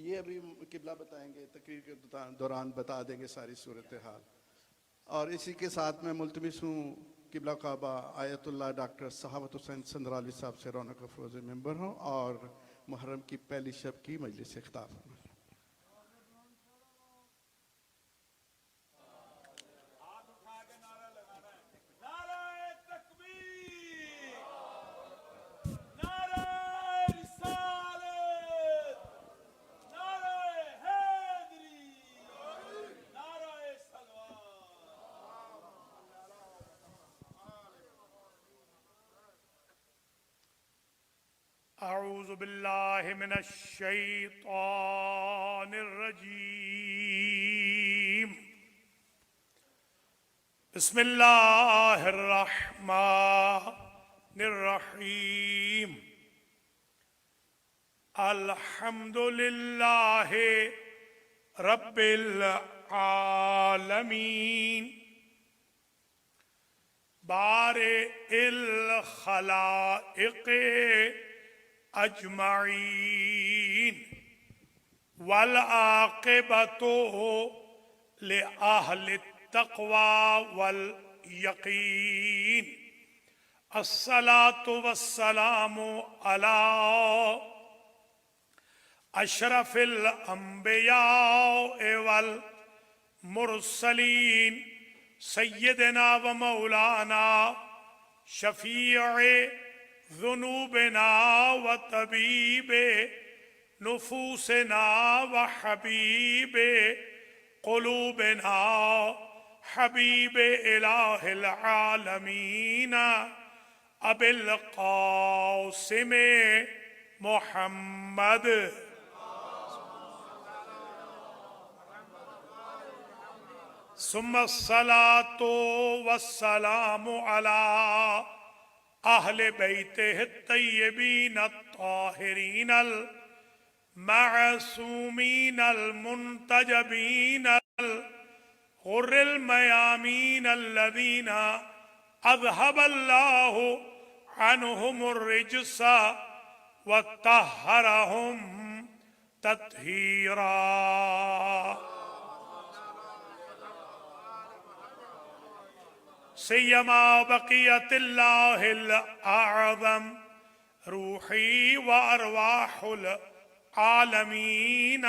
یہ ابھی قبلہ بتائیں گے، تقریر کے دوران بتا دیں گے ساری صورتحال. اور اسی کے ساتھ میں ملتمس ہوں قبلہ کعبہ آیت اللہ ڈاکٹر صحابت حسین سندرالی صاحب سے رونق افروز ممبر ہوں اور محرم کی پہلی شب کی مجلس خطاب ہوں. اعوذ باللہ من الشیطان الرجیم بسم اللہ الرحمن الرحیم الحمد للہ رب العالمین بارئ الخلائق اجمعین والعاقبۃ لأہل التقوی والیقین الصلاۃ والسلام علی اشرف الانبیاء والمرسلین سیدنا و مولانا شفیع ذنوبنا وطبیب نفوسنا وحبیب قلوبنا حبیب الہ العالمین ابی القاسم محمد ثم الصلاة والسلام على اہل بیتہ الطیبین الطاہرین المعصومین المنتجبین الغر المیامین الذین اذهب اللہ عنہم الرجس وطہرہم تطہیرا. سیما بقیت اللہ الاعظم روحی و ارواح العالمین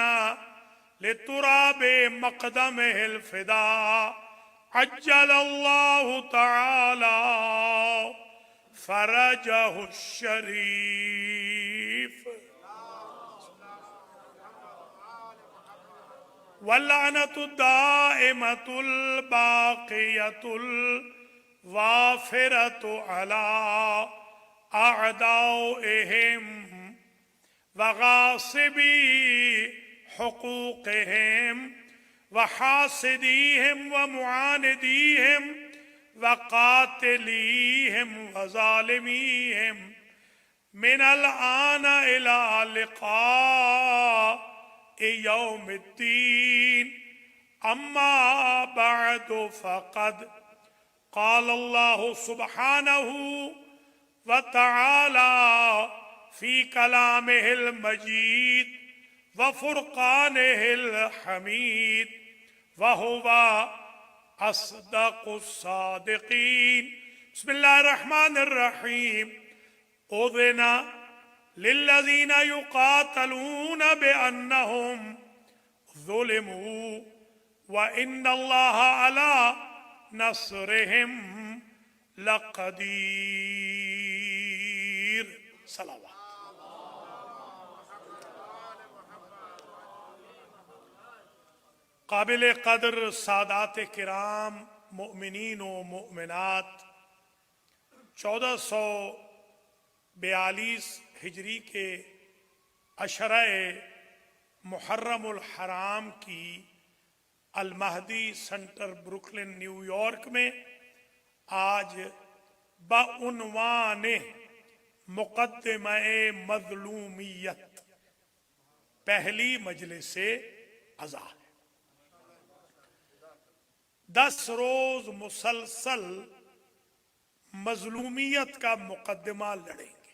لتراب مقدمہ الفداء عجل اللہ تعالی فرجہ الشریف واللعنۃ الدائمۃ الباقیۃ الوافرۃ علی اعدائہم وغاصبی حقوقہم وحاسدیہم ومعاندیہم وقاتلیہم وظالمیہم من الآن الی لقاء یوم الدین. اما بعد فقد قال اللہ سبحانہ وتعالی فی کلامہ المجید وفرقانہ الحمید وہو اصدق الصادقین. بسم اللہ الرحمن الرحیم. اذن للذین یقاتلون بأنہم ظلموا وإن اللہ علی نصرہم لقدیر. صلوات. قابل قدر سادات کرام مؤمنین و مؤمنات، 1442 ہجری کے عشرہ محرم الحرام کی المہدی سنٹر بروکلن نیو یارک میں آج بعنوان مقدمہ مظلومیت پہلی مجلس عزا ہے. 10 روز مسلسل مظلومیت کا مقدمہ لڑیں گے.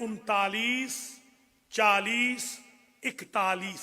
39, 40, 41,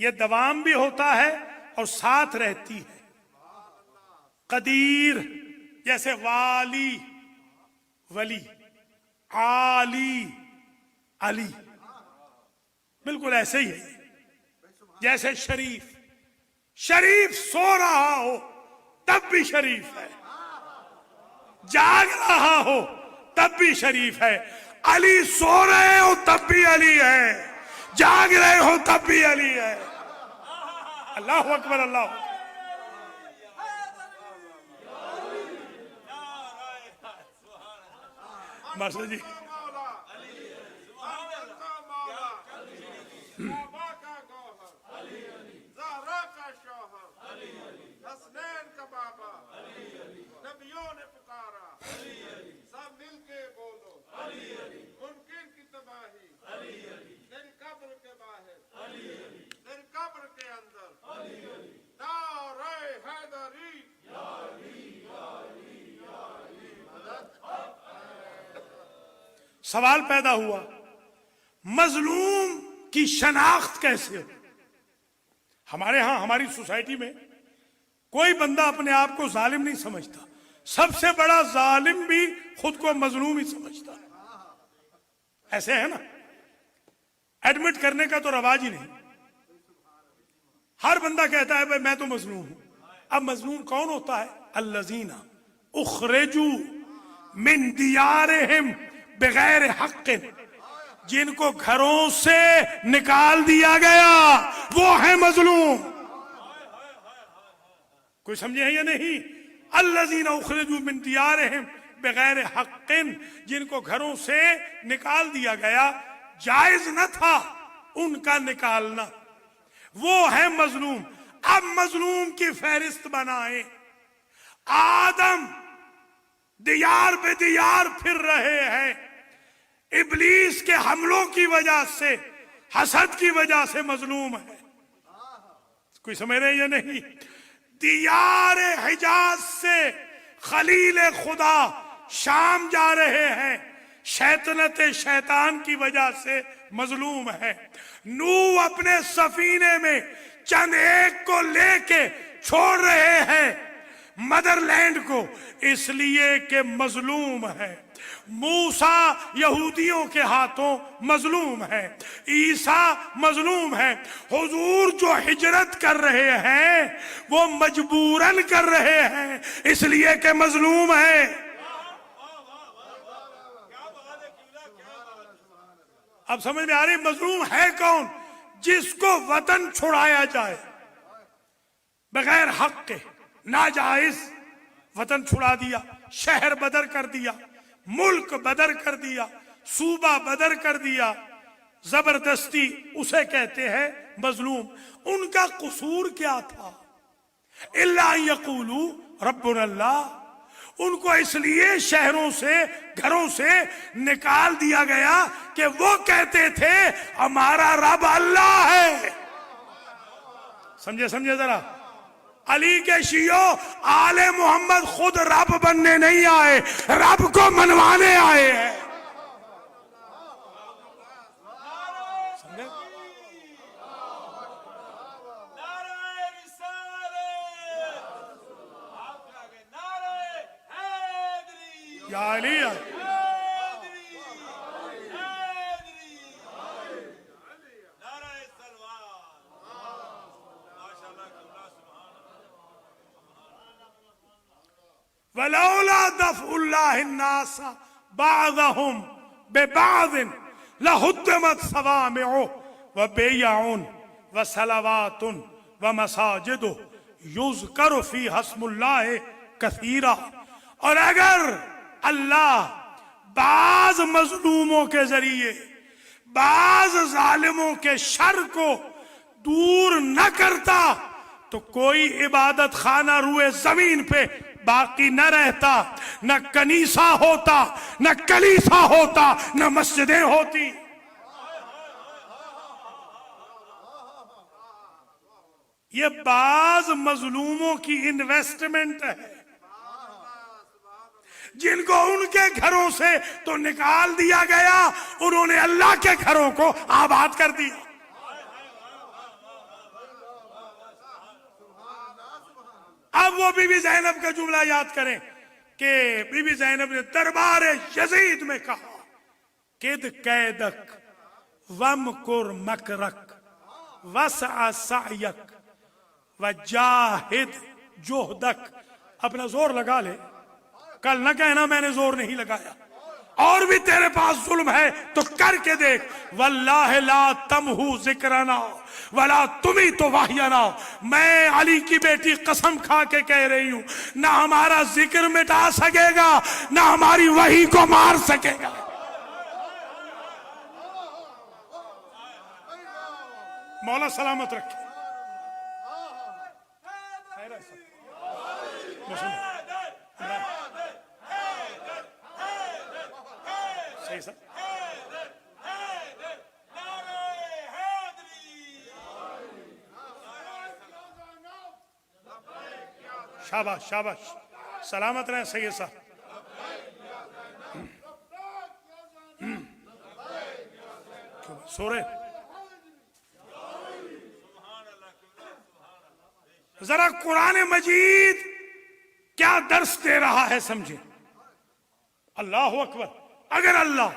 یہ دوام بھی ہوتا ہے اور ساتھ رہتی ہے. قدیر جیسے والی ولی، عالی علی، بالکل ایسے ہی ہے. جیسے شریف، شریف سو رہا ہو تب بھی شریف ہے، جاگ رہا ہو تب بھی شریف ہے. علی سو رہے ہو تب بھی علی ہے، جاگ رہے ہو تب بھی علی ہے. اللہ اکبر، اللہ اکبر. بس جی سوال پیدا ہوا، مظلوم کی شناخت کیسے ہو؟ ہمارے ہاں، ہماری سوسائٹی میں کوئی بندہ اپنے آپ کو ظالم نہیں سمجھتا. سب سے بڑا ظالم بھی خود کو مظلوم ہی سمجھتا ہے. ایسے ہے نا، ایڈمٹ کرنے کا تو رواج ہی نہیں. ہر بندہ کہتا ہے بھائی میں تو مظلوم ہوں. اب مظلوم کون ہوتا ہے؟ الذین اخرجوا من دیارہم بغیر حق، جن کو گھروں سے نکال دیا گیا وہ ہے مظلوم. کوئی سمجھے ہیں یا نہیں؟ الذین اخرجوا من دیارہم بغیر حق، جن کو گھروں سے نکال دیا گیا، جائز نہ تھا ان کا نکالنا، وہ ہے مظلوم. اب مظلوم کی فہرست بنائیں. آدم دیار بے دیار پھر رہے ہیں، ابلیس کے حملوں کی وجہ سے، حسد کی وجہ سے مظلوم ہے. کوئی سمجھ رہے یا نہیں؟ دیار حجاز سے خلیل خدا شام جا رہے ہیں، شیطنت شیطان کی وجہ سے مظلوم ہے. نوح اپنے سفینے میں چند ایک کو لے کے چھوڑ رہے ہیں مدر لینڈ کو، اس لیے کہ مظلوم ہے. موسیٰ یہودیوں کے ہاتھوں مظلوم ہے، عیسیٰ مظلوم ہے. حضور جو ہجرت کر رہے ہیں وہ مجبوراً کر رہے ہیں، اس لیے کہ مظلوم ہے. اب سمجھ میں آ رہی مظلوم ہے کون؟ جس کو وطن چھڑایا جائے بغیر حق کے، ناجائز وطن چھڑا دیا، شہر بدر کر دیا، ملک بدر کر دیا، صوبہ بدر کر دیا، زبردستی، اسے کہتے ہیں مظلوم. ان کا قصور کیا تھا؟ الا یقولوا ربنا اللہ. ان کو اس لیے شہروں سے، گھروں سے نکال دیا گیا کہ وہ کہتے تھے ہمارا رب اللہ ہے. سمجھے ذرا. علی کے شیعوں، آل محمد خود رب بننے نہیں آئے، رب کو منوانے آئے ہیں. یا علی ولولا دفع اللہ الناس بعضهم ببعض لهدمت صوامع وبیع وصلوات ومساجد یذکر فیہا اسم اللہ کثیرا. اور اگر اللہ بعض مظلوموں کے ذریعے بعض ظالموں کے شر کو دور نہ کرتا تو کوئی عبادت خانہ روئے زمین پہ باقی نہ رہتا، نہ کنیسہ ہوتا، نہ کلیسا ہوتا، نہ مسجدیں ہوتی. یہ بعض مظلوموں کی انویسٹمنٹ ہے جن کو ان کے گھروں سے تو نکال دیا گیا، انہوں نے اللہ کے گھروں کو آباد کر دیا. وہ بی بی زینب کا جملہ یاد کریں کہ بی بی زینب نے دربار یزید میں کہا کد قیدک ومکر مکرک وسع سعیک وجاہد جہدک. اپنا زور لگا لے, کل نہ کہنا میں نے زور نہیں لگایا. اور بھی تیرے پاس ظلم ہے تو کر کے دیکھ. واللہ لا تمہو ذکرنا ولا تمی تو واہینا. میں علی کی بیٹی قسم کھا کے کہہ رہی ہوں, نہ ہمارا ذکر مٹا سکے گا نہ ہماری وحی کو مار سکے گا. مولا سلامت رکھے. صحیح سر. شاباش شاباش, سلامت رہیں سید صاحب. سو رہے ذرا قرآن مجید کیا درس دے رہا ہے سمجھیں. اللہ اکبر. اگر اللہ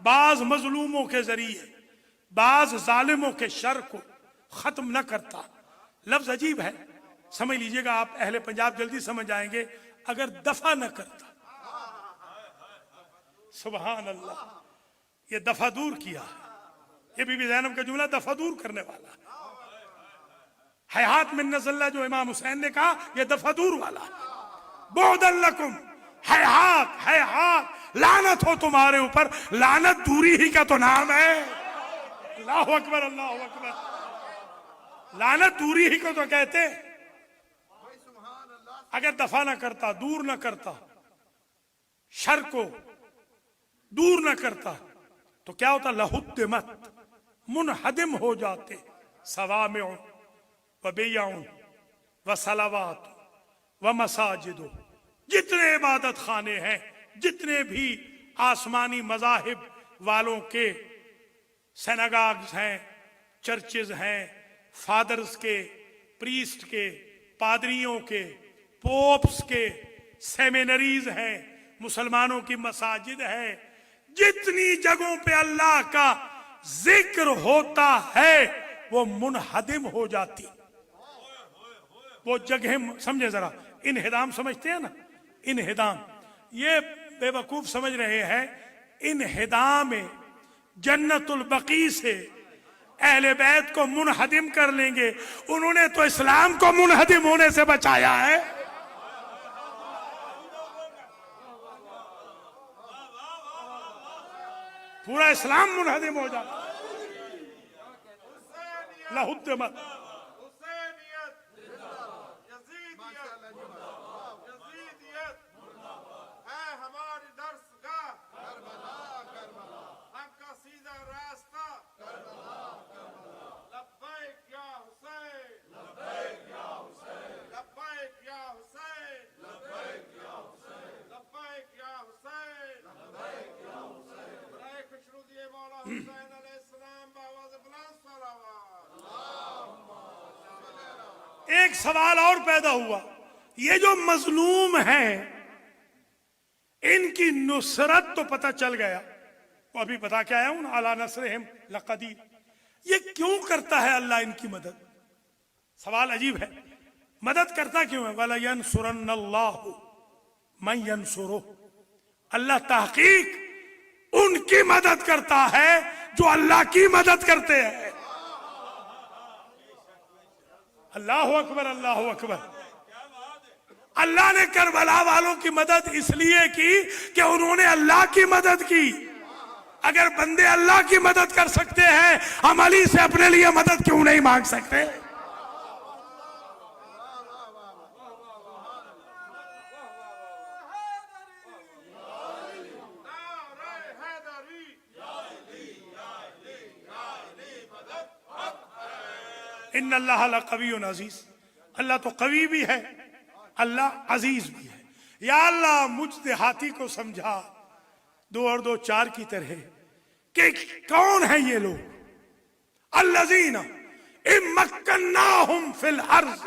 بعض مظلوموں کے ذریعے بعض ظالموں کے شر کو ختم نہ کرتا, لفظ عجیب ہے سمجھ لیجئے گا آپ اہل پنجاب جلدی سمجھ آئیں گے, اگر دفع نہ کرتا. سبحان اللہ, یہ دفع دور کیا. یہ بی بی زینب کا جملہ دفع دور کرنے والا ہے. حیات من نزلہ جو امام حسین نے کہا یہ دفع دور والا. بعدن لکم, حیات حیات, لعنت ہو تمہارے اوپر. لعنت دوری ہی کا تو نام ہے. اللہ اکبر اللہ اکبر. لعنت دوری ہی کو تو کہتے. اگر دفع نہ کرتا, دور نہ کرتا, شر کو دور نہ کرتا تو کیا ہوتا؟ لہدمت, منہدم ہو جاتے. صوامع وبیع وصلوات ومساجد, جتنے عبادت خانے ہیں, جتنے بھی آسمانی مذاہب والوں کے سیناگاگز ہیں, چرچز ہیں, فادرز کے, پریسٹ کے, پادریوں کے, پوپس کے, سیمینریز ہیں, مسلمانوں کی مساجد ہیں, جتنی جگہوں پہ اللہ کا ذکر ہوتا ہے وہ منہدم ہو جاتی. وہ جگہیں سمجھے ذرا, انہدام سمجھتے ہیں نا, انہدام. یہ بے وقوف سمجھ رہے ہیں انہدام جنت البقیع سے اہل بیت کو منہدم کر لیں گے. انہوں نے تو اسلام کو منہدم ہونے سے بچایا ہے. پورا اسلام منہدم ہو جاتا. لہدمت. ایک سوال اور پیدا ہوا, یہ جو مظلوم ہیں ان کی نصرت تو پتہ چل گیا, وہ ابھی بتا کے آیا ہوں, علی نصرہم لقدیر. یہ کیوں کرتا ہے اللہ ان کی مدد؟ سوال عجیب ہے. مدد کرتا کیوں ہے؟ وَلَيَنْصُرَنَّ اللَّهُ مَنْ يَنْصُرُهُ. اللہ تحقیق ان کی مدد کرتا ہے جو اللہ کی مدد کرتے ہیں. اللہ اکبر اللہ اکبر. اللہ نے کربلا والوں کی مدد اس لیے کی کہ انہوں نے اللہ کی مدد کی. اگر بندے اللہ کی مدد کر سکتے ہیں, ہم علی سے اپنے لیے مدد کیوں نہیں مانگ سکتے؟ ان اللہ لقوی عزیز. اللہ تو قوی بھی ہے, اللہ عزیز بھی ہے. یا اللہ مجھ دیہاتی کو سمجھا 2 اور 2 4 کی طرح کہ کون ہیں یہ لوگ. الذین ان مکناہم فی الارض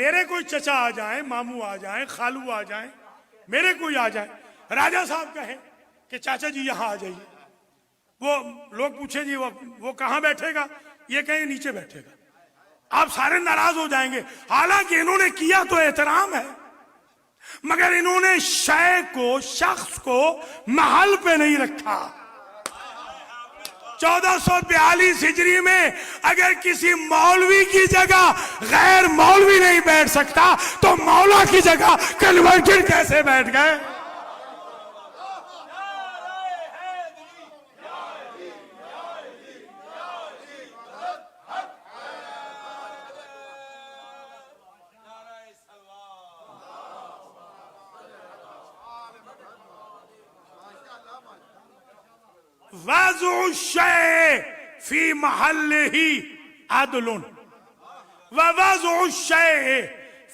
میرے کوئی چچا آ جائیں، ماموں آ جائیں، خالو آ جائیں، میرے کوئی آ جائیں، راجہ صاحب کہیں کہ چاچا جی یہاں آ جائیے، وہ لوگ پوچھیں جی وہ کہاں بیٹھے گا، یہ کہیں نیچے بیٹھے گا، آپ سارے ناراض ہو جائیں گے. حالانکہ انہوں نے کیا تو احترام ہے، مگر انہوں نے شے کو، شخص کو محل پہ نہیں رکھا. 1442 ہجری میں اگر کسی مولوی کی جگہ غیر مولوی نہیں بیٹھ سکتا تو مولا کی جگہ کنورٹڈ کیسے بیٹھ گئے؟ وضع الشیء فی محلہ عدل ووضع الشیء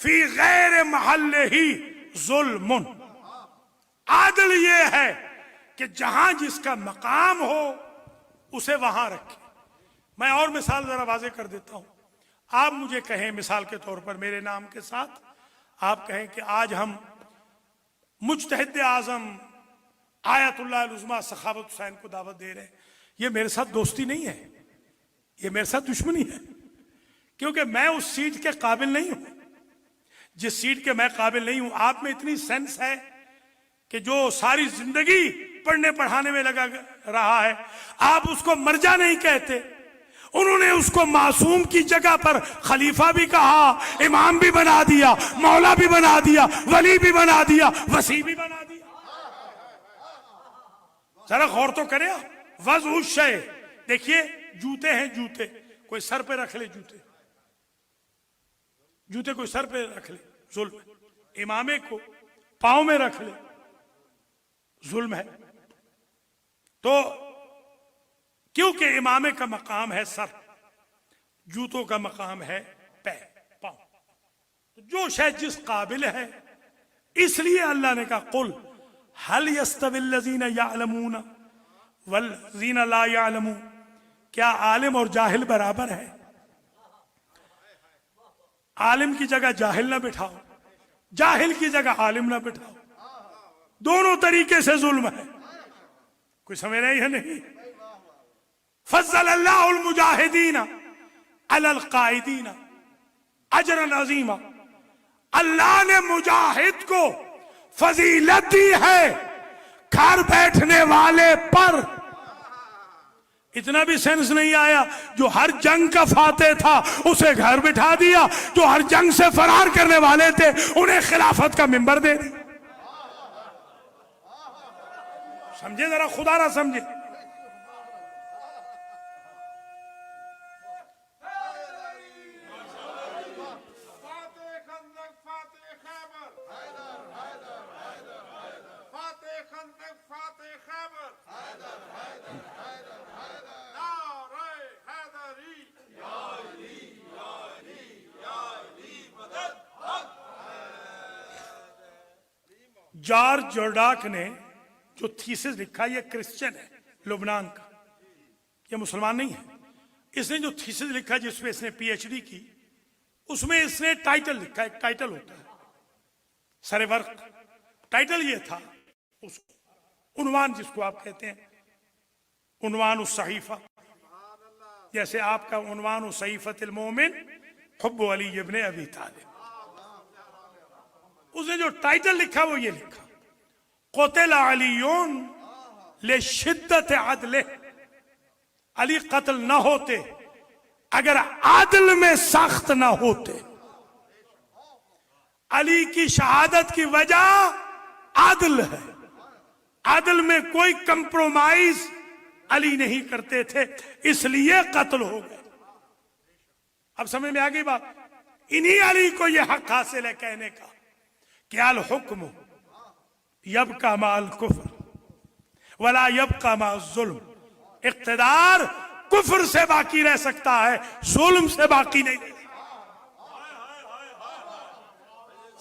فی غیر محلہ ظلم. عدل یہ ہے کہ جہاں جس کا مقام ہو اسے وہاں رکھے. میں اور مثال ذرا واضح کر دیتا ہوں. آپ مجھے کہیں مثال کے طور پر میرے نام کے ساتھ آپ کہیں کہ آج ہم مجتہد اعظم آیت اللہ العظمیٰ سخاوت حسین کو دعوت دے رہے ہیں. یہ میرے ساتھ دوستی نہیں ہے، یہ میرے ساتھ دشمنی ہے، کیونکہ میں اس سیٹ کے قابل نہیں ہوں جس سیٹ کے میں قابل نہیں ہوں. آپ میں اتنی سینس ہے کہ جو ساری زندگی پڑھنے پڑھانے میں لگا رہا ہے، آپ اس کو مرجع نہیں کہتے. انہوں نے اس کو معصوم کی جگہ پر خلیفہ بھی کہا، امام بھی بنا دیا، مولا بھی بنا دیا، ولی بھی بنا دیا، وسیع بھی بنا دیا. ذرا غور تو کرے آپ. وضع الشیء، دیکھیے جوتے ہیں، جوتے کوئی سر پہ رکھ لے، جوتے کوئی سر پہ رکھ لے ظلم ہے. امامے کو پاؤں میں رکھ لے ظلم ہے. تو کیونکہ امامے کا مقام ہے سر، جوتوں کا مقام ہے پیر، پاؤں. جو شے جس قابل ہے، اس لیے اللہ نے کہا قل هل يستوي الذين يعلمون والذين لا يعلمون، کیا عالم اور جاہل برابر ہے؟ عالم کی جگہ جاہل نہ بٹھاؤ، جاہل کی جگہ عالم نہ بٹھاؤ. دونوں طریقے سے ظلم ہے. کوئی سمجھ رہی ہے نہیں؟ فضل اللہ المجاہدین علی القائدین اجرا عظیما. اللہ نے مجاہد کو فضیلت دی ہے گھر بیٹھنے والے پر. اتنا بھی سینس نہیں آیا. جو ہر جنگ کا فاتح تھا اسے گھر بٹھا دیا، جو ہر جنگ سے فرار کرنے والے تھے انہیں خلافت کا منبر دے دیا. سمجھے ذرا، خدا نہ سمجھے. جارج جورڈاک نے جو تھیسس لکھا، یہ کرسچن ہے لبنان کا، یہ مسلمان نہیں ہے. اس نے جو تھیسس لکھا جس میں اس نے پی ایچ ڈی کی، اس میں اس نے ٹائٹل لکھا. ایک ٹائٹل ہوتا ہے سر ورق. ٹائٹل یہ تھا، اس عنوان جس کو آپ کہتے ہیں عنوان الصحیفہ، جیسے آپ کا عنوان صحیفۃ المومن حب علی ابن ابی طالب. اس نے جو ٹائٹل لکھا وہ یہ لکھا، قتل علیون لشدت عدلہ. علی قتل نہ ہوتے اگر عدل میں سخت نہ ہوتے. علی کی شہادت کی وجہ عدل ہے. عدل میں کوئی کمپرومائز علی نہیں کرتے تھے، اس لیے قتل ہو گئے. اب سمجھ میں آ گئی بات. انہی علی کو یہ حق حاصل ہے کہنے کا کہ الحکم یبقی مع الکفر ولا یبقی مع الظلم. اقتدار کفر سے باقی رہ سکتا ہے، ظلم سے باقی نہیں.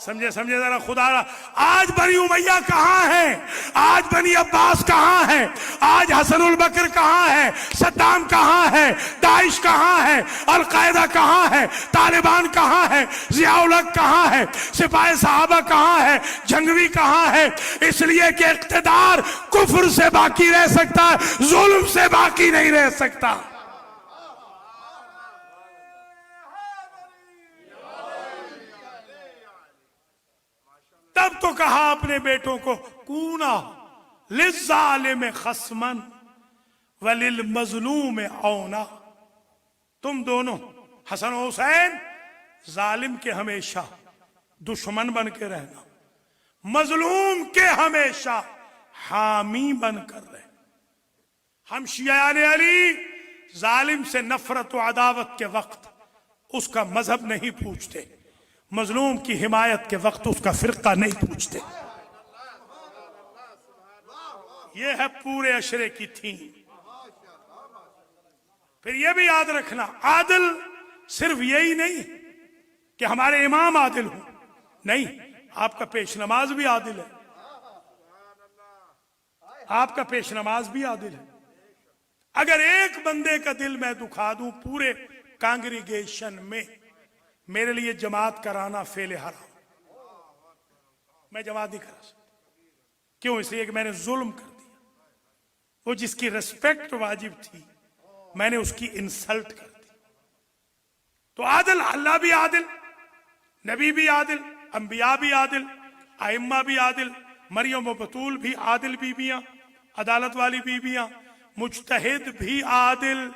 سمجھے ذرا خدا را. آج بنی امیہ کہاں ہے؟ آج بنی عباس کہاں ہے؟ آج حسن البکر کہاں ہے؟ صدام کہاں ہے؟ داعش کہاں ہے؟ القاعدہ کہاں ہے؟ طالبان کہاں ہے؟ ضیاء الحق کہاں ہے؟ سپاہ صحابہ کہاں ہے؟ جنگوی کہاں ہے؟ اس لیے کہ اقتدار کفر سے باقی رہ سکتا ہے، ظلم سے باقی نہیں رہ سکتا. تب تو کہا اپنے بیٹوں کو کونا للظالم خصما وللمظلوم عونا. تم دونوں حسن و حسین ظالم کے ہمیشہ دشمن بن کے رہنا، مظلوم کے ہمیشہ حامی بن کر رہنا. ہم شیعان علی ظالم سے نفرت و عداوت کے وقت اس کا مذہب نہیں پوچھتے، مظلوم کی حمایت کے وقت اس کا فرقہ نہیں پوچھتے. یہ ہے پورے عشرے کی تھیم. پھر یہ بھی یاد رکھنا، عادل صرف یہی نہیں کہ ہمارے امام عادل ہوں، نہیں، آپ کا پیش نماز بھی عادل ہے، آپ کا پیش نماز بھی عادل ہے. اگر ایک بندے کا دل میں دکھا دوں پورے کانگریگیشن میں، میرے لیے جماعت کرانا فعل حرام، میں جماعت نہیں کرا سکتا. کیوں؟ اس لیے کہ میں نے ظلم کر دیا. وہ جس کی ریسپیکٹ واجب تھی میں نے اس کی انسلٹ کر دی. تو عادل، اللہ بھی عادل، نبی بھی عادل، انبیاء بھی عادل، ائمہ بھی عادل، مریم و بطول بھی عادل بیویاں، عدالت والی بیویاں، مجتہد بھی عادل،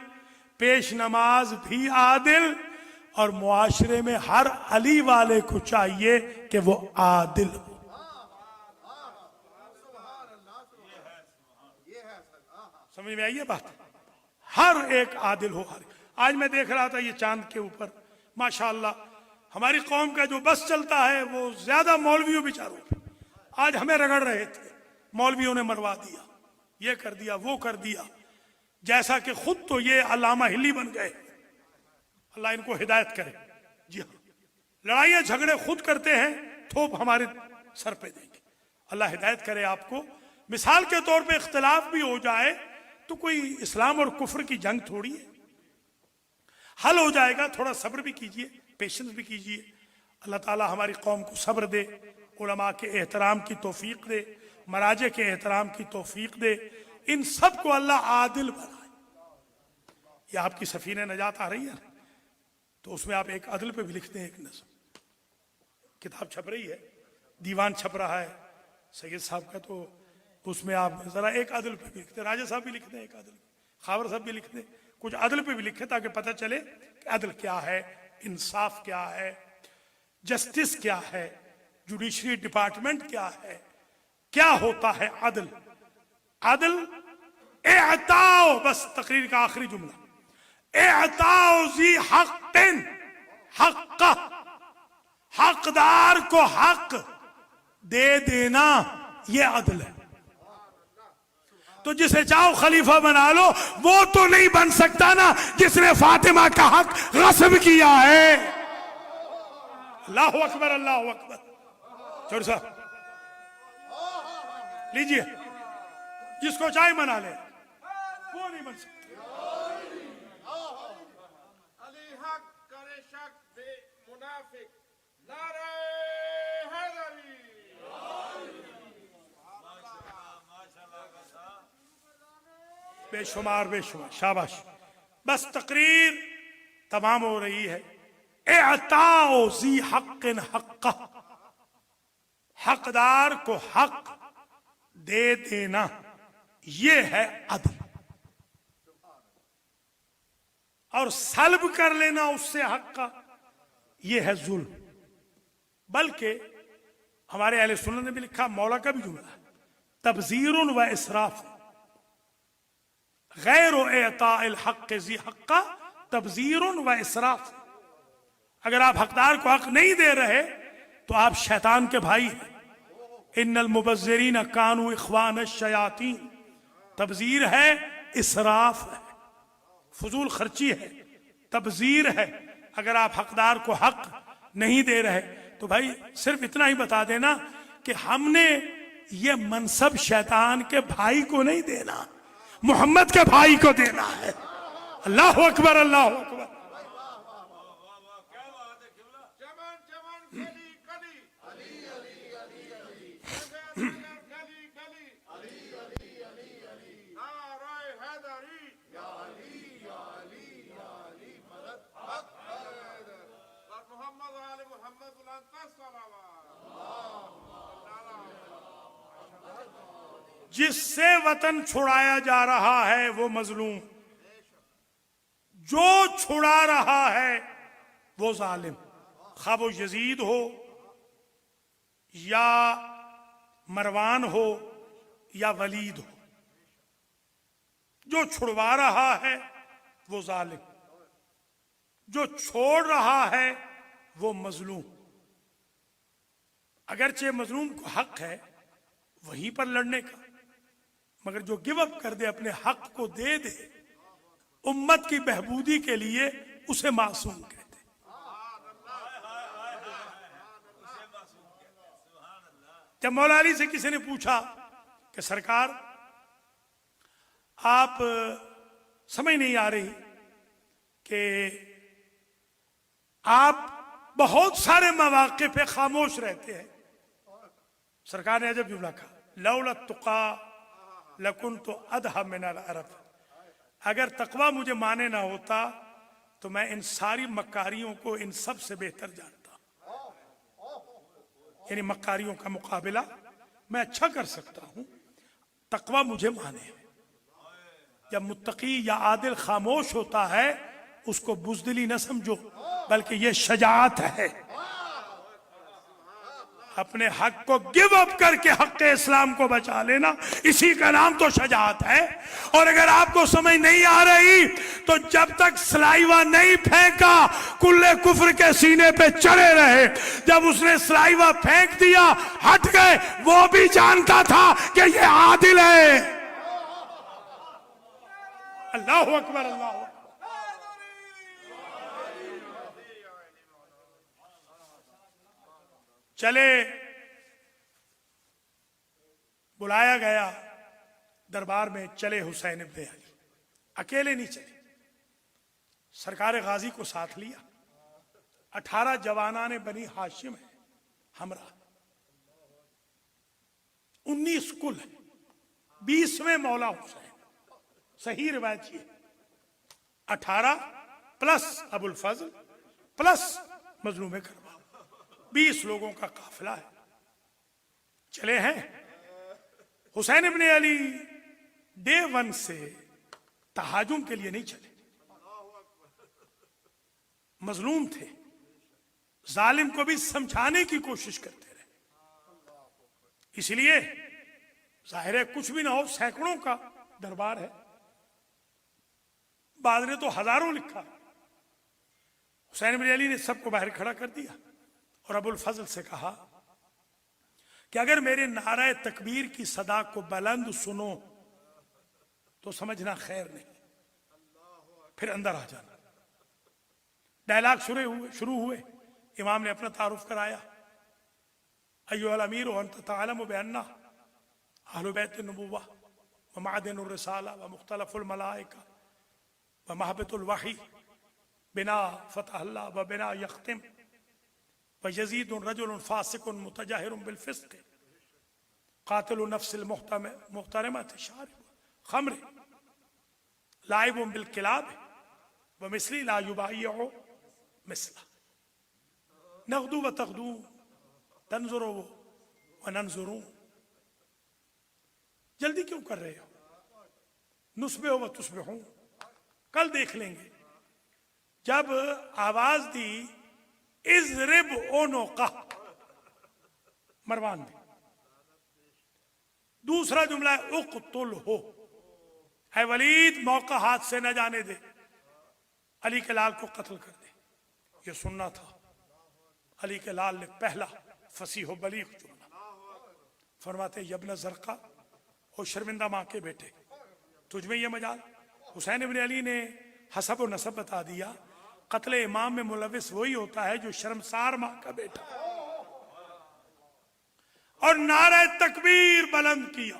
پیش نماز بھی عادل، اور معاشرے میں ہر علی والے کو چاہیے کہ وہ عادل ہو. سمجھ میں آئی یہ بات؟ ہر ایک عادل ہو. آج میں دیکھ رہا تھا یہ چاند کے اوپر ماشاءاللہ ہماری قوم کا جو بس چلتا ہے وہ زیادہ مولویوں بیچاروں پہ. آج ہمیں رگڑ رہے تھے، مولویوں نے مروا دیا، یہ کر دیا، وہ کر دیا، جیسا کہ خود تو یہ علامہ ہلی بن گئے. اللہ ان کو ہدایت کرے. جی ہاں، لڑائیاں جھگڑے خود کرتے ہیں، تھوپ ہمارے سر پہ دیں گے. اللہ ہدایت کرے آپ کو. مثال کے طور پہ اختلاف بھی ہو جائے تو کوئی اسلام اور کفر کی جنگ تھوڑی ہے، حل ہو جائے گا. تھوڑا صبر بھی کیجئے، پیشنس بھی کیجئے. اللہ تعالی ہماری قوم کو صبر دے، علماء کے احترام کی توفیق دے، مراجع کے احترام کی توفیق دے. ان سب کو اللہ عادل بنائے. یہ آپ کی سفینہ نجات آ رہی ہے تو اس میں آپ ایک عدل پہ بھی لکھ دیں. ایک نظم کتاب چھپ رہی ہے، دیوان چھپ رہا ہے سید صاحب کا، تو اس میں آپ ذرا ایک عدل پہ بھی لکھ دیں. راجہ صاحب بھی لکھ دیں ایک عدل، خاور صاحب بھی لکھ دیں، کچھ عدل پہ بھی لکھیں تاکہ پتہ چلے کہ عدل کیا ہے، انصاف کیا ہے، جسٹس کیا ہے، جوڈیشری ڈپارٹمنٹ کیا ہے، کیا ہوتا ہے عدل. عدل اعطاء، بس تقریر کا آخری جملہ، اعطاء ذی حق حق، حقدار کو حق دے دینا، یہ عدل ہے. تو جسے چاہو خلیفہ بنا لو، وہ تو نہیں بن سکتا نا جس نے فاطمہ کا حق غصب کیا ہے. اللہ اکبر، اللہ اکبر. چھوڑ صاحب لیجئے، جس کو چاہے منا لے، وہ نہیں بن سکتا. علی حق کرے شک بے منافق، نعرہ حیدری. بے شمار بے شمار، شاباش. بس تقریر تمام ہو رہی ہے. اعطاء ذی حق حق، حقدار کو حق دے دینا، یہ ہے عدل. اور سلب کر لینا اس سے حق کا، یہ ہے ظلم. بلکہ ہمارے اہل سنت نے بھی لکھا، مولا کا بھی جملہ ہے، تبذیر و اسراف. غیر اعطاء الحق ذی حق تبذیر و اسراف. اگر آپ حقدار کو حق نہیں دے رہے تو آپ شیطان کے بھائی ہیں. ان المبذرین کانوا اخوان الشیاطین. تبذیر ہے، اسراف ہے، فضول خرچی ہے، تبذیر ہے. اگر آپ حقدار کو حق نہیں دے رہے تو بھائی صرف اتنا ہی بتا دینا کہ ہم نے یہ منصب شیطان کے بھائی کو نہیں دینا، محمد کے بھائی کو دینا ہے۔ اللہ اکبر، اللہ اکبر۔ جمان جمان گلی گلی علی علی علی علی گلی گلی علی علی علی علی نعرہ حیدری یا علی یا علی یا علی مدد حق حیدر اور محمد آل محمد بلند صلوات جس سے وطن چھڑایا جا رہا ہے وہ مظلوم، جو چھڑا رہا ہے وہ ظالم، خواہ وہ یزید ہو یا مروان ہو یا ولید ہو، جو چھڑوا رہا ہے وہ ظالم، جو چھوڑ رہا ہے وہ مظلوم۔ اگرچہ مظلوم کو حق ہے وہیں پر لڑنے کا، مگر جو گیو اپ کر دے، اپنے حق کو دے دے امت کی بہبودی کے لیے، اسے معصوم کہتے۔ جب مولا علی سے کسی نے پوچھا کہ سرکار آپ سمجھ نہیں آ رہی کہ آپ بہت سارے مواقع پہ خاموش رہتے ہیں، سرکار نے عجب جملہ کہا، لولا التقا لکنت ادھا من العرب، اگر تقوی مجھے مانے نہ ہوتا تو میں ان ساری مکاریوں کو ان سب سے بہتر جانتا، یعنی مکاریوں کا مقابلہ میں اچھا کر سکتا ہوں، تقوی مجھے مانے۔ جب متقی یا عادل خاموش ہوتا ہے اس کو بزدلی نہ سمجھو، بلکہ یہ شجاعت ہے، اپنے حق کو گیو اپ کر کے حق اسلام کو بچا لینا، اسی کا نام تو شجاعت ہے۔ اور اگر آپ کو سمجھ نہیں آ رہی تو جب تک سلائیوا نہیں پھینکا کلے کفر کے سینے پہ چڑھے رہے، جب اس نے سلائیوا پھینک دیا ہٹ گئے، وہ بھی جانتا تھا کہ یہ عادل ہے۔ اللہ اکبر، اللہ اکبر۔ چلے بلایا گیا دربار میں، چلے حسین ابن علی، اکیلے نہیں چلے، سرکار غازی کو ساتھ لیا، 18 جوانان بنی ہاشم ہیں ہمراہ، 19 کل ہیں، 20ویں مولا حسین، صحیح روایت یہ 18 پلس ابو الفضل پلس مظلوم کربلا، 20 لوگوں کا قافلہ ہے، چلے ہیں۔ حسین ابن علی ڈے 1 سے تہاجم کے لیے نہیں چلے، مظلوم تھے، ظالم کو بھی سمجھانے کی کوشش کرتے رہے، اس لیے ظاہر ہے کچھ بھی نہ ہو، سینکڑوں کا دربار ہے، بعض نے تو ہزاروں لکھا۔ حسین ابن علی نے سب کو باہر کھڑا کر دیا اور ابو الفضل سے کہا کہ اگر میرے نعرہ تکبیر کی صدا کو بلند سنو تو سمجھنا خیر نہیں، پھر اندر آ جانا۔ ڈائلاگ شروع ہوئے، امام نے اپنا تعارف کرایا، ایھا الامیر وانت تعلم بان اہل بیت النبوہ ومعدن الرسالہ ومختلف الملائکہ ومہبط الوحی بنا فتح اللہ وبنا یختم ویزید رجل فاسق متجاہر بالفسق قاتل نفس المحترمة شارب خمر لائب بالکلاب ومثلی لا یبایع مثلہ نغدو وتغدو تنظروا وننظرون۔ جلدی کیوں کر رہے ہو؟ نصبح وتصبحون، کل دیکھ لیں گے۔ جب آواز دی اضرب عنقہ، مروان نے دوسرا جملہ ہے اقتلہ، اے ولید موقع ہاتھ سے نہ جانے دے، علی کے لال کو قتل کر دے۔ یہ سننا تھا علی کے لال نے پہلا فصیح و بلیغ جملہ، فرماتے یبن زرقہ، او شرمندہ ماں کے بیٹے، تجھ میں یہ مجال؟ حسین ابن علی نے حسب و نسب بتا دیا، قتل امام میں ملوث وہی ہوتا ہے جو شرمسار ماں کا بیٹا، اور نعرہ تکبیر بلند کیا.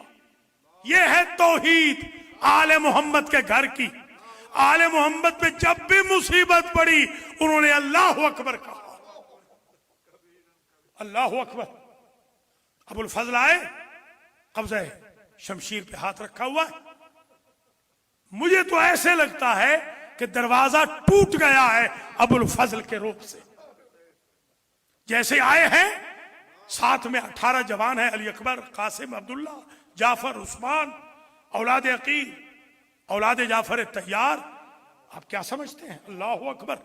یہ ہے توحید آل محمد کے گھر کی. آل محمد پہ جب بھی مصیبت پڑی انہوں نے اللہ اکبر کہا. اللہ اکبر. ابو الفضل آئے, قبضہ شمشیر پہ ہاتھ رکھا ہوا ہے. مجھے تو ایسے لگتا ہے کہ دروازہ ٹوٹ گیا ہے ابو الفضل کے روپ سے. جیسے آئے ہیں ساتھ میں 18 جوان ہیں, علی اکبر, قاسم, عبداللہ, جعفر, عثمان, اولاد عقیل, اولاد جعفر طیار. آپ کیا سمجھتے ہیں؟ اللہ اکبر.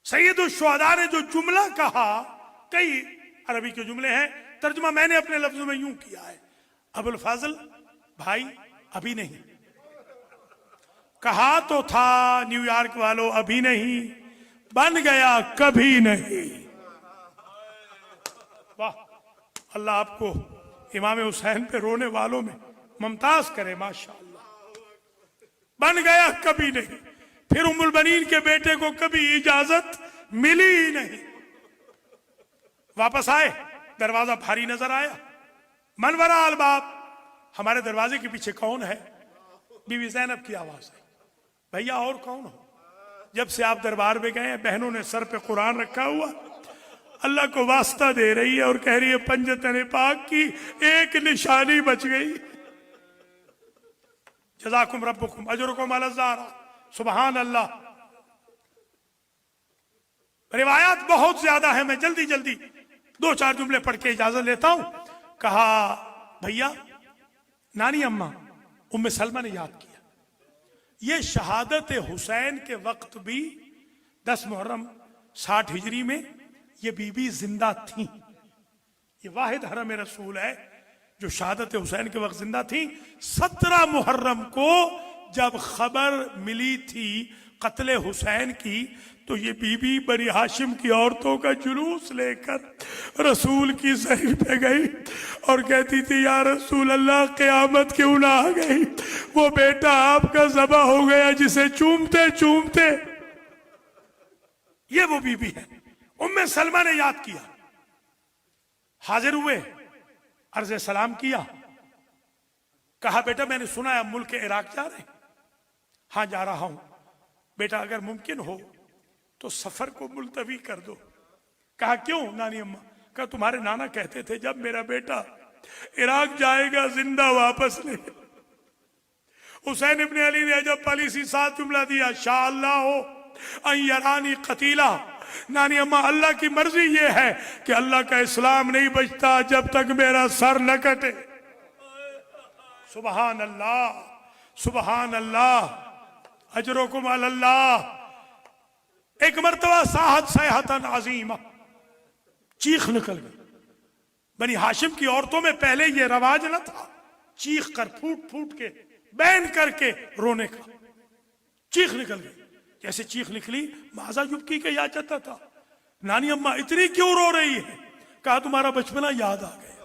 سید الشہداء نے جو جملہ کہا, کئی عربی کے جملے ہیں, ترجمہ میں نے اپنے لفظوں میں یوں کیا ہے, ابو الفضل بھائی ابھی نہیں. کہا تو تھا نیو یارک والوں ابھی نہیں, بن گیا کبھی نہیں. واہ, اللہ آپ کو امام حسین پہ رونے والوں میں ممتاز کرے ماشاءاللہ. بن گیا کبھی نہیں. پھر ام البنین کے بیٹے کو کبھی اجازت ملی ہی نہیں. واپس آئے, دروازہ بھاری نظر آیا. من وراء الباب, ہمارے دروازے کے پیچھے کون ہے؟ بی بی زینب کی آواز ہے. بھیا اور کون ہو؟ جب سے آپ دربار میں گئے ہیں بہنوں نے سر پہ قرآن رکھا ہوا, اللہ کو واسطہ دے رہی ہے اور کہہ رہی ہے پنجتن پاک کی ایک نشانی بچ گئی. جزاکم ربکم اجرکم علی الزہرا. سبحان اللہ. روایات بہت زیادہ ہیں, میں جلدی جلدی 2-4 جملے پڑھ کے اجازت لیتا ہوں. کہا بھیا نانی اماں ام سلمہ نے یاد کیا, یہ شہادت حسین کے وقت بھی 10 محرم 60 ہجری میں یہ بی بی زندہ تھیں. یہ واحد حرم رسول ہے جو شہادت حسین کے وقت زندہ تھیں. 17 محرم کو جب خبر ملی تھی قتل حسین کی تو یہ بی بی بنی ہاشم کی عورتوں کا جلوس لے کر رسول کی زہر پہ گئی اور کہتی تھی یا رسول اللہ قیامت کیوں نہ آ گئی, وہ بیٹا آپ کا ذبح ہو گیا جسے چومتے چومتے. یہ وہ بی بی ہے. ام سلمہ نے یاد کیا, حاضر ہوئے, عرض سلام کیا. کہا بیٹا میں نے سنا ہے ملک عراق جا رہے ہیں. ہاں جا رہا ہوں. بیٹا اگر ممکن ہو تو سفر کو ملتوی کر دو. کہا کیوں نانی اماں؟ کہا تمہارے نانا کہتے تھے جب میرا بیٹا عراق جائے گا زندہ واپس لے. حسین ابن علی نے جب پالیسی 7 جملہ دیا, شاء اللہ ان یرانی قتیلہ. نانی اماں اللہ کی مرضی یہ ہے کہ اللہ کا اسلام نہیں بچتا جب تک میرا سر نہ کٹے. سبحان اللہ, سبحان اللہ, اجرکم علی اللہ. ایک مرتبہ ساحت سیحتن عظیمہ, چیخ نکل گئی. بنی ہاشم کی عورتوں میں پہلے یہ رواج نہ تھا چیخ کر پھوٹ پھوٹ کے بین کر کے رونے کا. چیخ نکل گئی. جیسے چیخ نکلی ماذا یبکی کے یاد جاتا تھا. نانی اماں اتنی کیوں رو رہی ہے؟ کہا تمہارا بچپنا یاد آ گیا.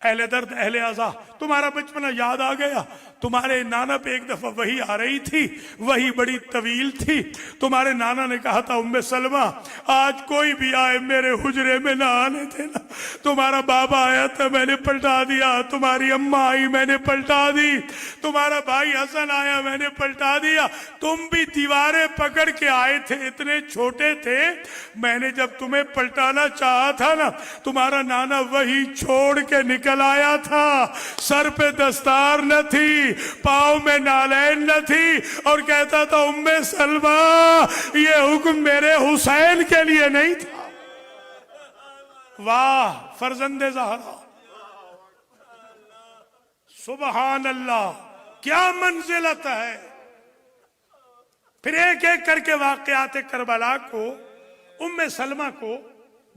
اہل درد اہل عزا, تمہارا بچپنا یاد آ گیا. تمہارے نانا پہ ایک دفعہ وحی آ رہی تھی, وحی بڑی طویل تھی. تمہارے نانا نے کہا تھا ام سلمہ آج کوئی بھی آئے میرے حجرے میں نہ آنے دینا. تمہارا بابا آیا تھا میں نے پلٹا دیا, تمہاری اماں آئی میں نے پلٹا دی, تمہارا بھائی حسن آیا میں نے پلٹا دیا. تم بھی دیواریں پکڑ کے آئے تھے, اتنے چھوٹے تھے. میں نے جب تمہیں پلٹانا چاہا تھا نا تمہارا نانا وہی چھوڑ کے نکل آیا تھا. سر پہ دستار نہ تھی, پاؤں میں نالین نہ تھی, اور کہتا تھا ام سلمہ یہ حکم میرے حسین کے لیے نہیں تھا. واہ فرزند زہرا, سبحان اللہ, کیا منزلت ہے. پھر ایک ایک کر کے واقعات کربلا کو ام سلمہ کو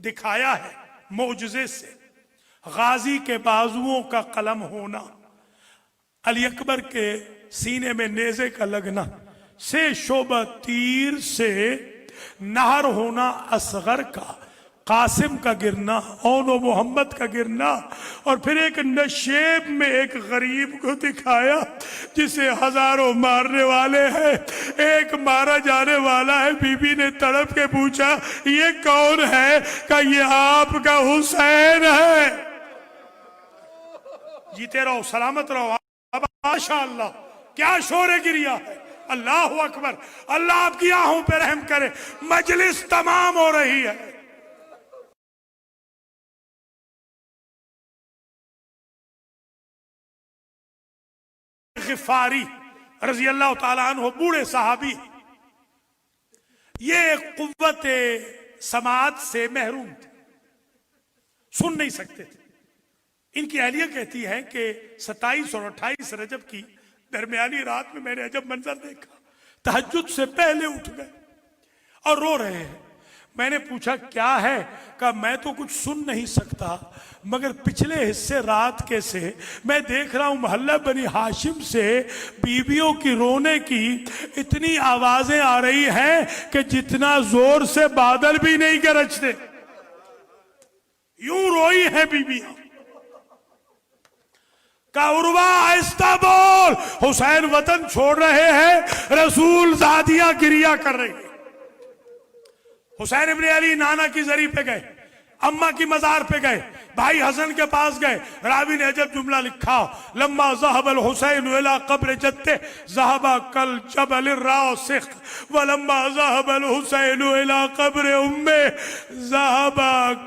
دکھایا ہے معجزے سے. غازی کے بازوؤں کا قلم ہونا, علی اکبر کے سینے میں نیزے کا لگنا, سے شعبہ تیر سے نہر ہونا اصغر کا, قاسم کا گرنا، اون و محمد کا گرنا، اور پھر ایک نشیب میں ایک غریب کو دکھایا جسے ہزاروں مارنے والے ہیں، ایک مارا جانے والا ہے۔ بی بی نے تڑپ کے پوچھا یہ کون ہے؟ کہ یہ آپ کا حسین ہے۔ جیتے رہو، سلامت رہو۔ ماشاءاللہ کیا شور گریا ہے، اللہ اکبر۔ اللہ آپ کی آنکھوں پہ رحم کرے۔ مجلس تمام ہو رہی ہے۔ غفاری رضی اللہ تعالیٰ عنہ بوڑھے صحابی، یہ قوت سماعت سے محروم تھے، سن نہیں سکتے تھے۔ ان کی اہلیہ کہتی ہے کہ 27 اور 28 رجب کی درمیانی رات میں نے عجب منظر دیکھا، تہجد سے پہلے اٹھ گئے اور رو رہے ہیں۔ میں نے پوچھا کیا ہے؟ کہ میں تو کچھ سن نہیں سکتا، مگر پچھلے حصے رات کے سے میں دیکھ رہا ہوں محلہ بنی ہاشم سے بیویوں کی رونے کی اتنی آوازیں آ رہی ہیں کہ جتنا زور سے بادل بھی نہیں گرجتے، یوں روئی ہیں بیویاں۔ کہ عروہ آہستہ بول، حسین وطن چھوڑ رہے ہیں، رسول زادیاں گریا کر رہی ہیں۔ حسین ابن علی نانا کی زری پہ گئے، اماں کی مزار پہ گئے، بھائی حسن کے پاس گئے۔ راوی نے عجب جملہ لکھا، لما ذهب الحسین الى قبر جدہ ذهب كالجبل الراسخ ولما ذهب الحسین الى قبر امہ ذهب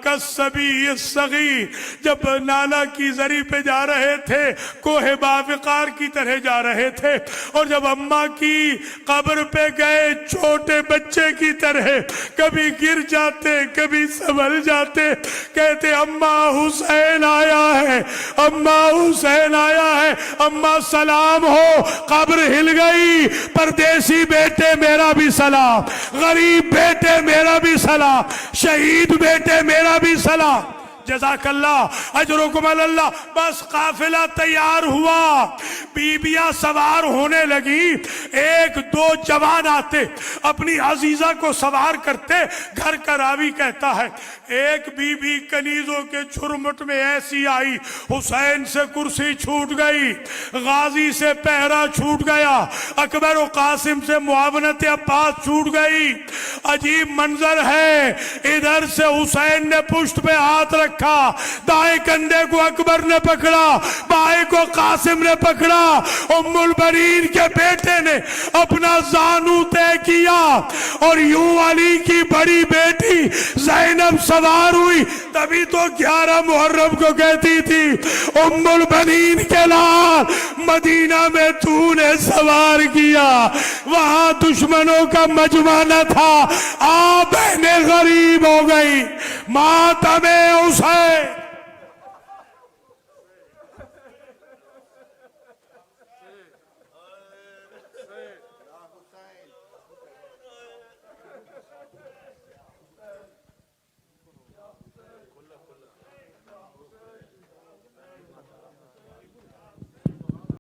كالصبی الصغیر۔ جب نانا کی زری پہ جا رہے تھے کوہ باوقار کی طرح جا رہے تھے، اور جب اماں کی قبر پہ گئے چھوٹے بچے کی طرح، کبھی گر جاتے کبھی سنبھل جاتے، کہتے اماں حسین آیا ہے، اماں حسین آیا ہے، اماں سلام ہو۔ قبر ہل گئی، پردیسی بیٹے میرا بھی سلام، غریب بیٹے میرا بھی سلام، شہید بیٹے میرا بھی سلام۔ جزاک اللہ اجرکم اللہ۔ بس قافلہ تیار ہوا، بیبیاں سوار ہونے لگی، ایک دو جوان آتے اپنی عزیزہ کو سوار کرتے۔ گھر کا راوی کہتا ہے ایک بی بی کنیزوں کے جھرمٹ میں ایسی آئی، حسین سے کرسی چھوٹ گئی، غازی سے پہرا چھوٹ گیا، اکبر و قاسم سے معاونت عباس چھوٹ گئی۔ عجیب منظر ہے، ادھر سے حسین نے پشت پہ ہاتھ رکھا، دائیں کندھے کو اکبر نے پکڑا، بائیں کو قاسم نے پکڑا، ام البنین کے بیٹے نے اپنا زانو طے کیا، اور یوں علی کی بڑی بیٹی زینب سوار ہوئی۔ تبھی تو 11 محرم کو کہتی تھی ام البنین کے لال مدینہ میں تو نے سوار کیا، وہاں دشمنوں کا مجمع نہ تھا، بہنیں غریب ہو گئی، ماتم حسین۔